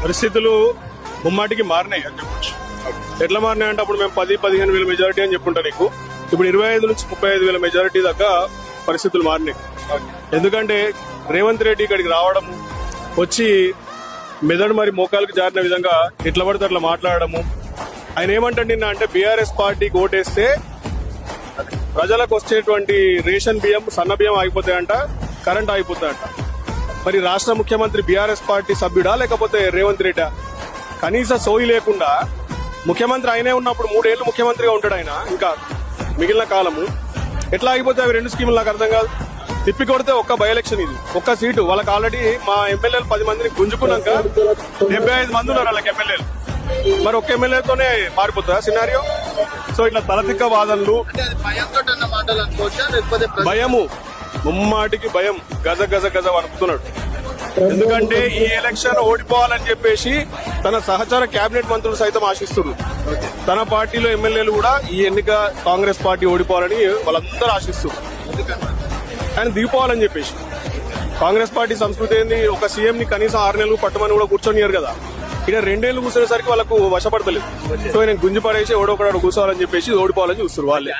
పరిస్థితులు ముమ్మాటికి మారినాయి అని చెప్పొచ్చు. ఎట్లా మారినాయి అంటే అప్పుడు మేము 10-15 వేల మెజారిటీ అని చెప్పుంటా నీకు. ఇప్పుడు 25 నుంచి 35 వేల మెజారిటీ దాకా పరిస్థితులు మారినాయి. ఎందుకంటే రేవంత్ రెడ్డి ఇక్కడికి రావడము, వచ్చి మెదడు మరి మోకాలకు జారిన విధంగా ఎట్లా పడితే అట్లా మాట్లాడము. ఆయన ఏమంటాడు నిన్న అంటే బీఆర్ఎస్ పార్టీకి ఓటేస్తే ప్రజలకు వచ్చేటువంటి రేషన్ బియ్యం, సన్న బియ్యం ఆగిపోతాయంట, కరెంట్ ఆగిపోతాయంట. మరి రాష్ట్ర ముఖ్యమంత్రి బీఆర్ఎస్ పార్టీ సభ్యుడా లేకపోతే రేవంత్ రెడ్డా? కనీస సోయి లేకుండా ముఖ్యమంత్రి ఆయనే ఉన్నప్పుడు 3 ఏళ్లు ముఖ్యమంత్రిగా ఉంటాడు ఆయన. ఇంకా మిగిలిన కాలము ఎట్లా ఆగిపోతాయి అవి 2 స్కీములు నాకు అర్థం కాదు. తిప్పి కొడితే ఒక్క బై ఎలక్షన్, ఇది ఒక్క సీటు. వాళ్ళకి ఆల్రెడీ మా ఎమ్మెల్యేలు 10 మందిని గుంజుకున్నాక 75 మంది ఉన్నారు వాళ్ళకి ఎమ్మెల్యేలు. మరి ఒక్క ఎమ్మెల్యేతోనే మారిపోతుందా సినారియో? సో ఇట్లా తలతిక్క వాదనలు, భయము, ముమ్మాటికి భయం, గజ గజ గజ వణుకుతున్నాడు. ఎందుకంటే ఈ ఎలక్షన్ ఓడిపోవాలని చెప్పేసి తన సహచర కేబినెట్ మంత్రులు సైతం ఆశిస్తున్నారు. తన పార్టీలో ఎమ్మెల్యేలు కూడా ఈ ఎన్నిక కాంగ్రెస్ పార్టీ ఓడిపోవాలని వాళ్ళందరూ ఆశిస్తున్నారు. ఆయన దిగిపోవాలని చెప్పేసి. కాంగ్రెస్ పార్టీ సంస్కృతి ఏంది, ఒక సీఎం ని కనీసం 6 నెలలు పట్టమని కూడా కూర్చొనియారు కదా. ఇక్కడ 2 ఏళ్లు కూర్చునేసరికి వాళ్ళకు వశపడతలేదు. సో ఆయన గుంజి పడేసి ఓడొకడు కూర్చోవాలని చెప్పేసి ఓడిపోవాలని చూస్తారు వాళ్ళే.